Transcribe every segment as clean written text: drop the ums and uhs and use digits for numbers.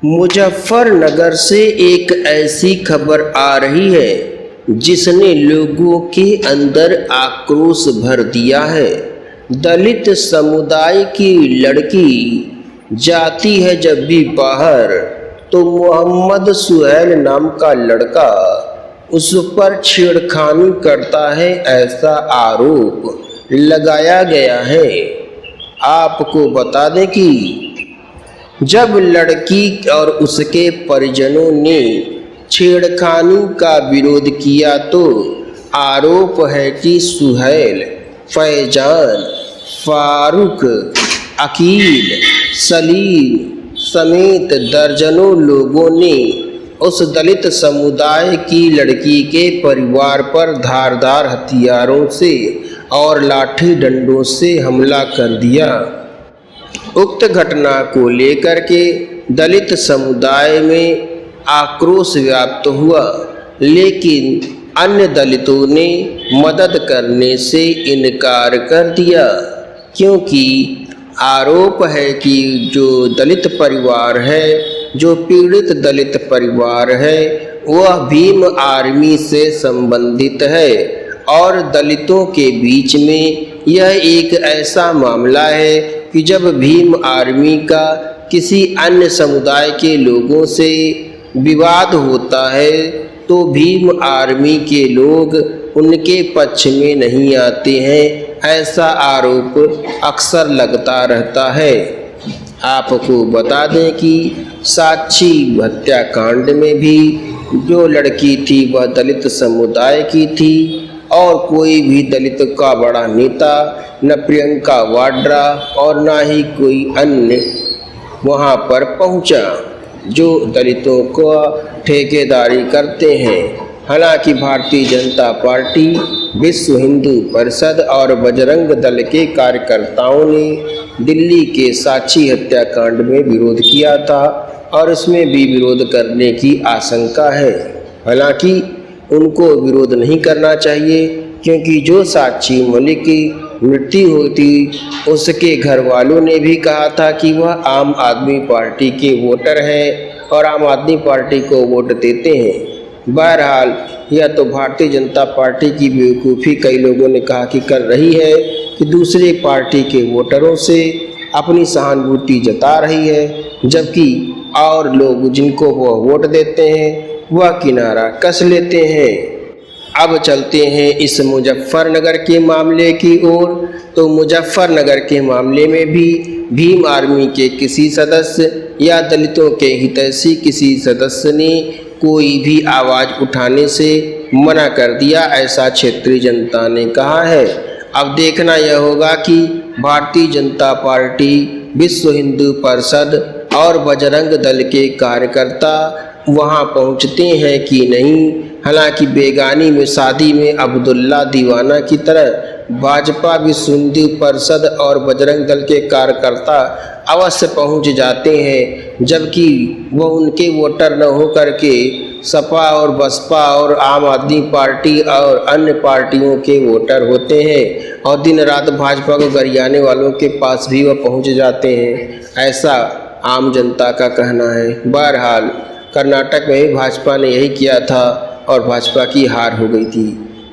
मुजफ्फरनगर से एक ऐसी खबर आ रही है जिसने लोगों के अंदर आक्रोश भर दिया है। दलित समुदाय की लड़की जाती है जब भी बाहर तो मोहम्मद सुहैल नाम का लड़का उस पर छेड़खानी करता है, ऐसा आरोप लगाया गया है। आपको बता दें कि जब लड़की और उसके परिजनों ने छेड़खानी का विरोध किया तो आरोप है कि सुहैल, फैजान, फारूक, अकील, सलीम समेत दर्जनों लोगों ने उस दलित समुदाय की लड़की के परिवार पर धारदार हथियारों से और लाठी डंडों से हमला कर दिया। उक्त घटना को लेकर के दलित समुदाय में आक्रोश व्याप्त हुआ, लेकिन अन्य दलितों ने मदद करने से इनकार कर दिया, क्योंकि आरोप है कि जो दलित परिवार है, जो पीड़ित दलित परिवार है, वह भीम आर्मी से संबंधित है और दलितों के बीच में यह एक ऐसा मामला है कि जब भीम आर्मी का किसी अन्य समुदाय के लोगों से विवाद होता है तो भीम आर्मी के लोग उनके पक्ष में नहीं आते हैं, ऐसा आरोप अक्सर लगता रहता है। आपको बता दें कि साक्षी हत्याकांड में भी जो लड़की थी वह दलित समुदाय की थी और कोई भी दलित का बड़ा नेता, न प्रियंका वाड्रा और न ही कोई अन्य वहां पर पहुंचा जो दलितों को ठेकेदारी करते हैं। हालांकि भारतीय जनता पार्टी, विश्व हिंदू परिषद और बजरंग दल के कार्यकर्ताओं ने दिल्ली के साक्षी हत्याकांड में विरोध किया था और इसमें भी विरोध करने की आशंका है। हालांकि उनको विरोध नहीं करना चाहिए, क्योंकि जो साक्षी मलिक की मृत्यु हुई थी उसके घर वालों ने भी कहा था कि वह आम आदमी पार्टी के वोटर हैं और आम आदमी पार्टी को वोट देते हैं। बहरहाल यह तो भारतीय जनता पार्टी की बेवकूफ़ी कई लोगों ने कहा कि कर रही है कि दूसरे पार्टी के वोटरों से अपनी सहानुभूति जता रही है, जबकि और लोग जिनको वह वोट देते हैं वह किनारा कस लेते हैं। अब चलते हैं इस मुजफ्फरनगर के मामले की ओर। तो मुजफ्फरनगर के मामले में भी भीम आर्मी के किसी सदस्य या दलितों के हितैषी किसी सदस्य ने कोई भी आवाज़ उठाने से मना कर दिया, ऐसा क्षेत्रीय जनता ने कहा है। अब देखना यह होगा कि भारतीय जनता पार्टी, विश्व हिंदू परिषद और बजरंग दल के कार्यकर्ता वहां पहुंचते हैं कि नहीं। हालांकि बेगानी में शादी में अब्दुल्ला दीवाना की तरह भाजपा, विश्व हिंदू परिषद और बजरंग दल के कार्यकर्ता अवश्य पहुंच जाते हैं, जबकि वह उनके वोटर न हो करके सपा और बसपा और आम आदमी पार्टी और अन्य पार्टियों के वोटर होते हैं और दिन रात भाजपा को गरियाने वालों के पास भी वह पहुंच जाते हैं, ऐसा आम जनता का कहना है। बहरहाल कर्नाटक में भी भाजपा ने यही किया था और भाजपा की हार हो गई थी,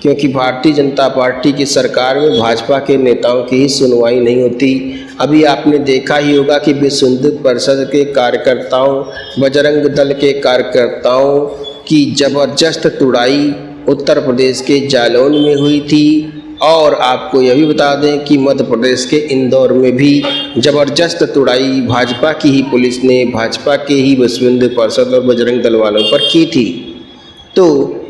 क्योंकि भारतीय जनता पार्टी की सरकार में भाजपा के नेताओं की ही सुनवाई नहीं होती। अभी आपने देखा ही होगा कि विश्व हिंदू परिषद के कार्यकर्ताओं, बजरंग दल के कार्यकर्ताओं की ज़बरदस्त तुड़ाई उत्तर प्रदेश के जालौन में हुई थी और आपको यह भी बता दें कि मध्य प्रदेश के इंदौर में भी ज़बरदस्त तुड़ाई भाजपा की ही पुलिस ने भाजपा के ही विश्व हिंदू परिषद और बजरंग दल वालों पर की थी। तो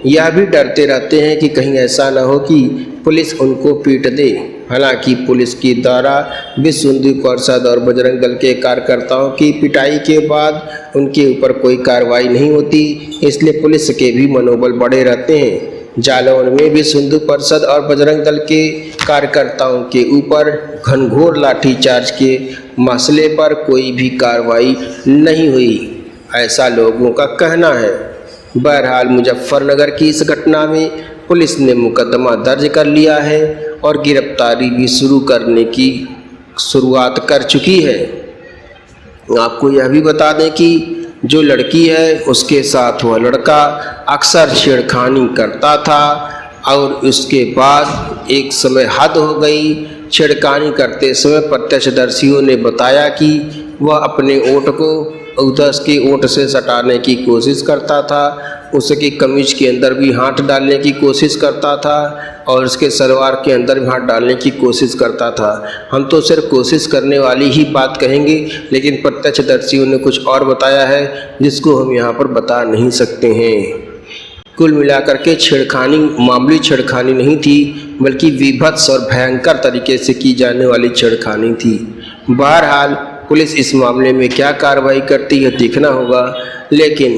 यह भी डरते रहते हैं कि कहीं ऐसा ना हो कि पुलिस उनको पीट दे। हालांकि पुलिस के द्वारा विश्व हिंदू परिषद और बजरंग दल के कार्यकर्ताओं की पिटाई के बाद उनके ऊपर कोई कार्रवाई नहीं होती, इसलिए पुलिस के भी मनोबल बढ़े रहते हैं। जालौन में विश्व हिंदू परिषद और बजरंग दल के कार्यकर्ताओं के ऊपर घनघोर लाठीचार्ज के मसले पर कोई भी कार्रवाई नहीं हुई, ऐसा लोगों का कहना है। बहरहाल मुजफ्फरनगर की इस घटना में पुलिस ने मुकदमा दर्ज कर लिया है और गिरफ्तारी भी शुरू करने की शुरुआत कर चुकी है। आपको यह भी बता दें कि जो लड़की है उसके साथ वह लड़का अक्सर छेड़खानी करता था और उसके बाद एक समय हद हो गई। छेड़खानी करते समय प्रत्यक्षदर्शियों ने बताया कि वह अपने ओंठ को उसके ओंठ से सटाने की कोशिश करता था, उसकी कमीज के अंदर भी हाथ डालने की कोशिश करता था और उसके सलवार के अंदर भी हाथ डालने की कोशिश करता था। हम तो सिर्फ कोशिश करने वाली ही बात कहेंगे, लेकिन प्रत्यक्षदर्शियों ने कुछ और बताया है जिसको हम यहाँ पर बता नहीं सकते हैं। कुल मिलाकर के छेड़खानी मामूली छेड़खानी नहीं थी, बल्कि विभत्स और भयंकर तरीके से की जाने वाली छेड़खानी थी। बहरहाल पुलिस इस मामले में क्या कार्रवाई करती है देखना होगा, लेकिन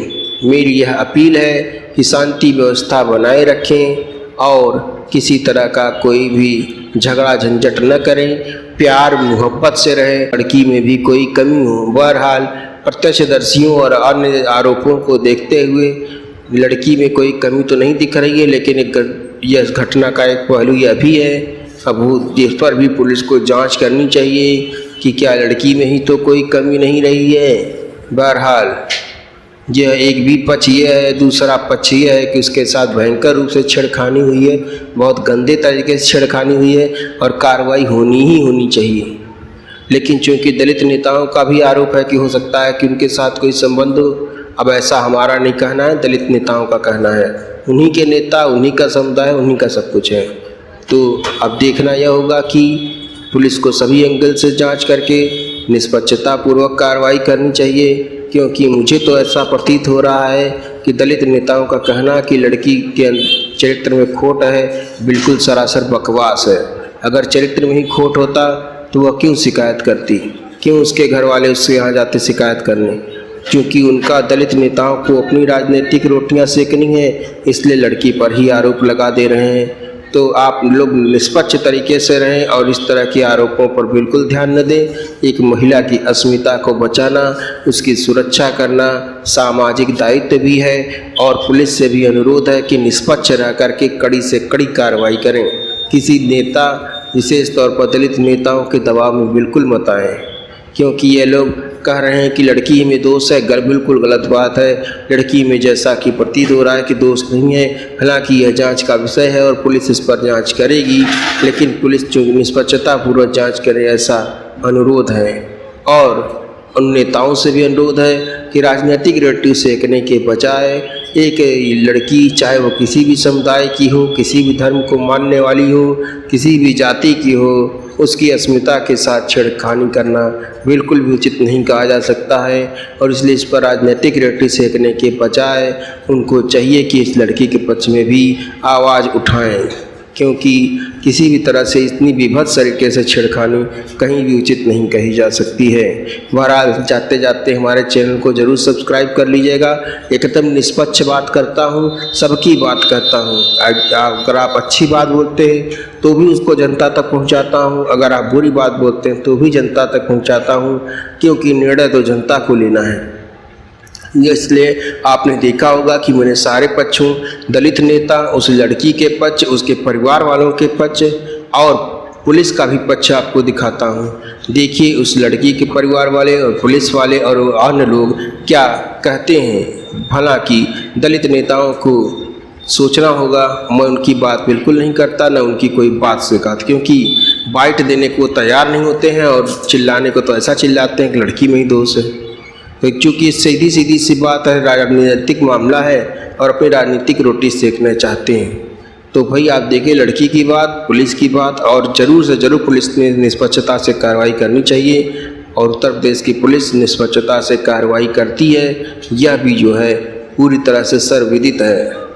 मेरी यह अपील है कि शांति व्यवस्था बनाए रखें और किसी तरह का कोई भी झगड़ा झंझट न करें, प्यार मोहब्बत से रहें, लड़की में भी कोई कमी हो। बहरहाल प्रत्यक्षदर्शियों और अन्य आरोपों को देखते हुए लड़की में कोई कमी तो नहीं दिख रही है, लेकिन यह घटना का एक पहलू यह भी है, अब इस पर भी पुलिस को जांच करनी चाहिए कि क्या लड़की में ही तो कोई कमी नहीं रही है। बहरहाल यह एक भी पक्ष यह है, दूसरा पक्ष यह है कि उसके साथ भयंकर रूप से छेड़खानी हुई है, बहुत गंदे तरीके से छेड़खानी हुई है और कार्रवाई होनी ही होनी चाहिए। लेकिन चूंकि दलित नेताओं का भी आरोप है कि हो सकता है कि उनके साथ कोई संबंध हो, अब ऐसा हमारा नहीं कहना है, दलित नेताओं का कहना है। उन्हीं के नेता, उन्हीं का समुदाय, उन्हीं का सब कुछ है। तो अब देखना यह होगा कि पुलिस को सभी एंगल से जांच करके निष्पक्षतापूर्वक कार्रवाई करनी चाहिए, क्योंकि मुझे तो ऐसा प्रतीत हो रहा है कि दलित नेताओं का कहना कि लड़की के चरित्र में खोट है बिल्कुल सरासर बकवास है। अगर चरित्र में ही खोट होता तो वह क्यों शिकायत करती, क्यों उसके घर वाले उसके यहाँ जाते शिकायत करने? क्योंकि उनका दलित नेताओं को अपनी राजनीतिक रोटियां सेकनी है, इसलिए लड़की पर ही आरोप लगा दे रहे हैं। तो आप लोग निष्पक्ष तरीके से रहें और इस तरह के आरोपों पर बिल्कुल ध्यान न दें। एक महिला की अस्मिता को बचाना, उसकी सुरक्षा करना सामाजिक दायित्व भी है और पुलिस से भी अनुरोध है कि निष्पक्ष रह करके कड़ी से कड़ी कार्रवाई करें। किसी नेता, विशेष तौर पर दलित नेताओं के दबाव में बिल्कुल मत आएँ, क्योंकि ये लोग कह रहे हैं कि लड़की में दोष है, बिल्कुल गलत बात है। लड़की में जैसा कि प्रतीत हो रहा है कि दोष नहीं है, हालांकि यह जांच का विषय है और पुलिस इस पर जांच करेगी, लेकिन पुलिस जो निष्पक्षतापूर्वक जांच करे ऐसा अनुरोध है। और उन नेताओं से भी अनुरोध है कि राजनीतिक रोटी सेकने के बजाय एक लड़की, चाहे वो किसी भी समुदाय की हो, किसी भी धर्म को मानने वाली हो, किसी भी जाति की हो, उसकी अस्मिता के साथ छेड़खानी करना बिल्कुल भी उचित नहीं कहा जा सकता है। और इसलिए इस पर राजनीतिक रोटी सेकने के बजाय उनको चाहिए कि इस लड़की के पक्ष में भी आवाज़ उठाएं, क्योंकि किसी भी तरह से इतनी विभत्स तरीके से छेड़खानी कहीं भी उचित नहीं कही जा सकती है। बहरहाल जाते जाते हमारे चैनल को ज़रूर सब्सक्राइब कर लीजिएगा। एकदम निष्पक्ष बात करता हूँ, सबकी बात करता हूँ। अगर आप अच्छी बात बोलते हैं तो भी उसको जनता तक पहुँचाता हूँ, अगर आप बुरी बात बोलते हैं तो भी जनता तक पहुँचाता हूँ, क्योंकि निर्णय तो जनता को लेना है। इसलिए आपने देखा होगा कि मैंने सारे पक्षों, दलित नेता, उस लड़की के पक्ष, उसके परिवार वालों के पक्ष और पुलिस का भी पक्ष आपको दिखाता हूँ। देखिए उस लड़की के परिवार वाले और पुलिस वाले और अन्य लोग क्या कहते हैं। हालांकि दलित नेताओं को सोचना होगा, मैं उनकी बात बिल्कुल नहीं करता, न उनकी कोई बात स्वीकारता, क्योंकि बाइट देने को तैयार नहीं होते हैं और चिल्लाने को तो ऐसा चिल्लाते हैं कि लड़की में ही दोष है। तो चूँकि सीधी सी बात है, राजनीतिक मामला है और अपनी राजनीतिक रोटी सेकना चाहते हैं। तो भाई आप देखिए लड़की की बात, पुलिस की बात, और ज़रूर से ज़रूर पुलिस ने निष्पक्षता से कार्रवाई करनी चाहिए और उत्तर प्रदेश की पुलिस निष्पक्षता से कार्रवाई करती है, यह भी जो है पूरी तरह से सर्वविदित है।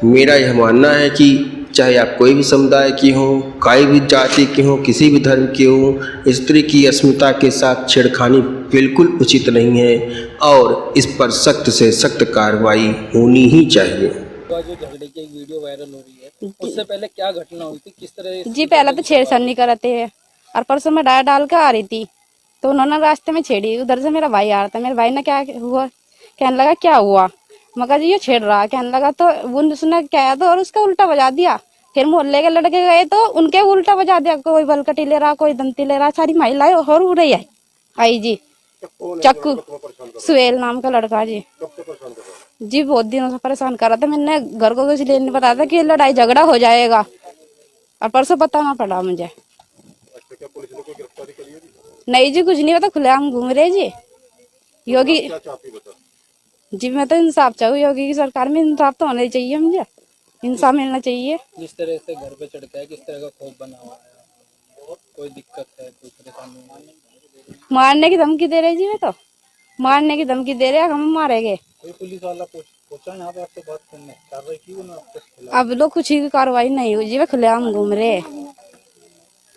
मेरा यह मानना है कि चाहे आप कोई भी समुदाय की हो, कोई भी जाति के हो, किसी भी धर्म के हो, स्त्री की अस्मिता के साथ छेड़खानी बिल्कुल उचित नहीं है और इस पर सख्त से सख्त कार्रवाई होनी ही चाहिए। जो झगड़े की एक वीडियो वायरल हो रही है, उससे पहले क्या घटना हुई थी, किस तरह? जी पहले तो छेड़छाड़ी कराते हैं और परसों मैं डाल कर आ रही थी तो उन्होंने रास्ते में छेड़ी। उधर से मेरा भाई आ रहा था, मेरे भाई ने क्या हुआ, कहने लगा क्या हुआ, मगर ये छेड़ रहा है, कहने लगा तो उसने क्या तो और उसका उल्टा बजा दिया। फिर मोहल्ले के लड़के गए तो उनके उल्टा बजा दिया, कोई बलकटी ले रहा, कोई दमती ले रहा, सारी महिलाएं और उड़ रही है आई जी। चक्कू सुहेल नाम का लड़का जी। जी बहुत दिनों से परेशान कर रहा था। मैंने घर को कुछ लेने बताया था कि लड़ाई झगड़ा हो जाएगा, और परसों पता ना पड़ा मुझे। नहीं जी कुछ नहीं पता, खुलेआम घूम रहे जी। योगी जी मैं तो इंसाफ चाहूँ, योगी की सरकार में इंसाफ तो होना ही चाहिए, मुझे इंसाफ मिलना चाहिए। जिस तरह से घर पे चढ़ के है, किस तरह का खौफ बना हुआ है, कोई दिक्कत है, कोई परेशानी? मारने की धमकी दे रहे जी, मैं तो मारने की धमकी दे रहे, हम मारेंगे। कोई पुलिस वाला पहुंचा यहाँ पे आपसे बात करने, कार्रवाई की उन्होंने आपके खिलाफ? अब लोग कुछ ही कार्रवाई नहीं हुई जी, वे खुलेआम घूम रहे।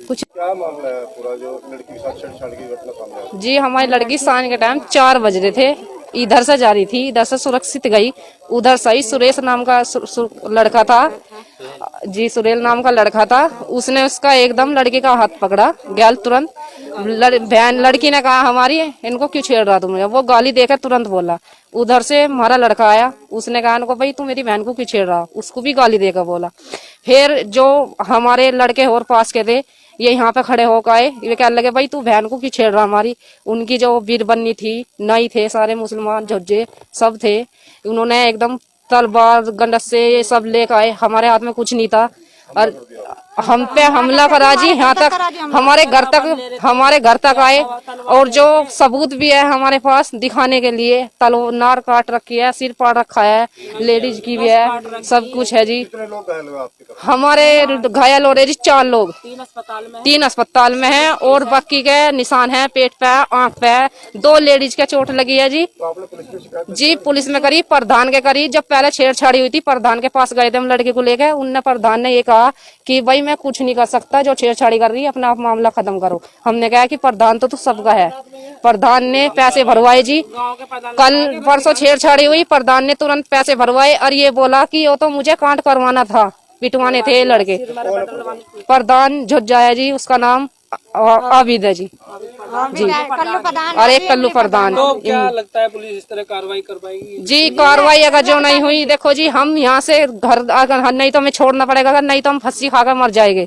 कुछ क्या मामला है पूरा जो लड़की के साथ छेड़छाड़ की घटना सामने आई? जी हमारी लड़की शाम के टाइम 4 बज रहे थे, इधर से जा रही थी, इधर से सुरक्षित गई, उधर सही सुरेश नाम का लड़का था जी, सुरेल नाम का लड़का था, उसने उसका एकदम लड़की का हाथ पकड़ा, गैल तुरंत बहन लड़की ने कहा हमारी इनको क्यों छेड़ रहा तुम, वो गाली देकर तुरंत बोला। उधर से हमारा लड़का आया, उसने कहा इनको भाई तू मेरी बहन को क्यों छेड़ रहा, उसको भी गाली देकर बोला। फिर जो हमारे लड़के और पास के थे ये यहाँ पे खड़े होकर आए, ये कहने लगे भाई तू बहन को क्यों छेड़ रहा हमारी। उनकी जो बीरबन्नी थी, नई थे, सारे मुसलमान झज्जे सब थे, उन्होंने एकदम तलवार गंडसे ये सब लेकर आए, हमारे हाथ में कुछ नहीं था और हम पे हमला करा जी। यहाँ तक हमारे घर तक आए, और जो सबूत भी है हमारे पास दिखाने के लिए, तलवार काट रखी है, सिर फाड़ रखा है, लेडीज की भी है, सब कुछ है जी। कितने लोग घायल हुए आपकी तरफ? हमारे घायल हो रहे जी 4 लोग, 3 अस्पताल में हैं, और बाकी के निशान हैं पेट पे, आंख पे, 2 लेडीज के चोट लगी है जी। तो आपने पुलिस में शिकायत? जी पुलिस में करी, प्रधान के करी। जब पहले छेड़छाड़ी हुई थी प्रधान के पास गए थे हम लड़के को लेकर, उनने प्रधान ने ये कहा कि भाई मैं कुछ नहीं कर सकता, जो छेड़छाड़ी कर रही है अपना आप मामला खत्म करो। हमने कहा कि प्रधान तो सबका है। प्रधान ने पैसे भरवाए जी, कल परसों छेड़छाड़ी हुई, प्रधान ने तुरंत पैसे भरवाए और ये बोला कि वो तो मुझे कांट करवाना था, पिटवाने थे लड़के। प्रधान झुज्जा है जी, उसका नाम आबिद है जी, और एक कल्लू प्रधान। तो क्या लगता है पुलिस इस तरह कार्रवाई कर पाएगी? जी कार्रवाई अगर जो नहीं हुई, देखो जी हम यहाँ से घर अगर नहीं तो हमें छोड़ना पड़ेगा, अगर नहीं तो हम फांसी खाकर मर जाएंगे,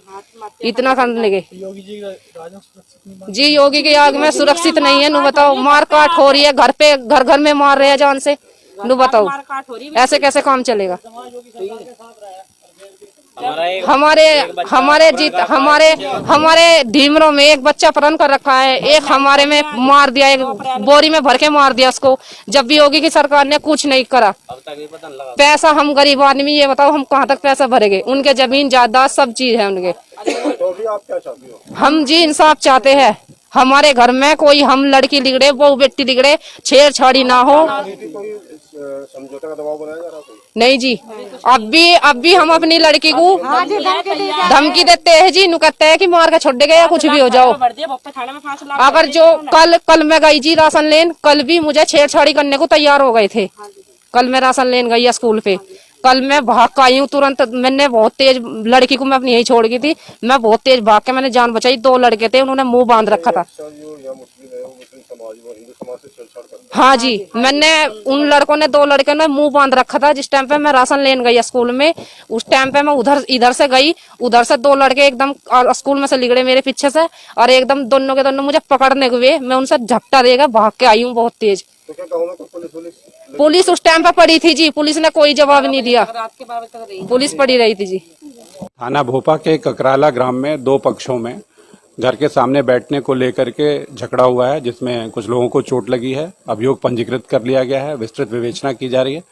इतना करने के। योगी जी राज जी योगी की आग में सुरक्षित नहीं है, नु बताओ, मार काट हो रही है, घर पे घर घर में मार रहे हैं जान से, नु बताओ ऐसे कैसे काम चलेगा। हमारे ढीमरों में एक बच्चा अपहरण कर रखा है, एक हमारे में मार दिया, एक बोरी में भर के मार दिया उसको, जब भी योगी की सरकार ने कुछ नहीं करा। पैसा हम गरीब आदमी, ये बताओ हम कहाँ तक पैसा भरेंगे, उनके जमीन जायदाद सब चीज है उनके। तो भी आप क्या चाहती हो? हम जी इंसाफ चाहते हैं, हमारे घर में कोई हम लड़की लिगड़े, बहू बेटी लिगड़े, छेड़छाड़ी ना हो। कोई समझौते का दबाव बनाया जा रहा है? नहीं जी, अब भी हम अपनी लड़की को धमकी देते हैं जी, नु कहते हैं कि मार के छोड़ देंगे या कुछ भी हो जाओ। अगर जो कल मैं गई जी राशन लेन, कल भी मुझे छेड़छाड़ी करने को तैयार हो गए थे। कल मैं राशन लेन गई है स्कूल पे, कल मैं भाग कर आई हूँ तुरंत, मैंने बहुत तेज लड़की को मैं अपनी यही छोड़ गई थी, मैं बहुत तेज भाग के मैंने जान बचाई। 2 लड़के थे, उन्होंने मुंह बांध रखा था। हाँ जी, मैंने उन लड़कों ने 2 लड़कों ने मुंह बांध रखा था। जिस टाइम पे मैं राशन लेने गई स्कूल में, उस टाइम पे मैं इधर से गई, उधर से 2 लड़के एकदम स्कूल में से लिगड़े मेरे पीछे से, और एकदम दोनों के दोनों मुझे पकड़ने हुए, मैं उनसे झपटा देकर भाग के आई हूँ बहुत तेज। तो क्या कहूँगा तो पुलिस उस टाइम पे पड़ी थी जी, पुलिस ने कोई जवाब नहीं दिया, पुलिस पड़ी रही थी जी। थाना भोपा के ककराला ग्राम में 2 पक्षों में घर के सामने बैठने को लेकर के झगड़ा हुआ है, जिसमें कुछ लोगों को चोट लगी है। अभियोग पंजीकृत कर लिया गया है, विस्तृत विवेचना की जा रही है।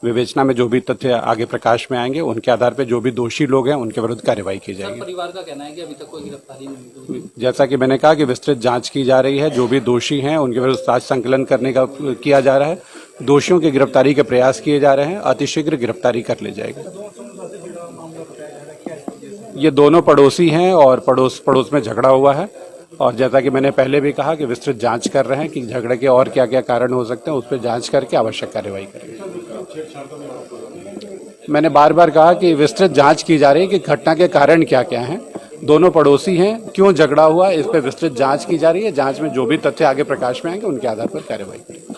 विवेचना में जो भी तथ्य आगे प्रकाश में आएंगे, उनके आधार पर जो भी दोषी लोग हैं उनके विरुद्ध कार्रवाई की जाएगी। परिवार का कहना है कि अभी तक कोई गिरफ्तारी नहीं हुई। जैसा कि मैंने कहा कि विस्तृत जांच की जा रही है, जो भी दोषी हैं उनके विरुद्ध साक्ष्य संकलन करने का किया जा रहा है, दोषियों की गिरफ्तारी के प्रयास किए जा रहे हैं, अतिशीघ्र गिरफ्तारी कर ली जाएगी। ये दोनों पड़ोसी हैं और पड़ोस में झगड़ा हुआ है, और जैसा कि मैंने पहले भी कहा कि विस्तृत जांच कर रहे हैं कि झगड़े के और क्या क्या कारण हो सकते हैं, उस पर जांच करके आवश्यक कार्रवाई करेंगे। मैंने बार बार कहा कि विस्तृत जांच की जा रही है कि घटना के कारण क्या क्या हैं, दोनों पड़ोसी हैं, क्यों झगड़ा हुआ, इस पर विस्तृत जांच की जा रही है। जांच में जो भी तथ्य आगे प्रकाश में आएंगे उनके आधार पर कार्रवाई करेंगे।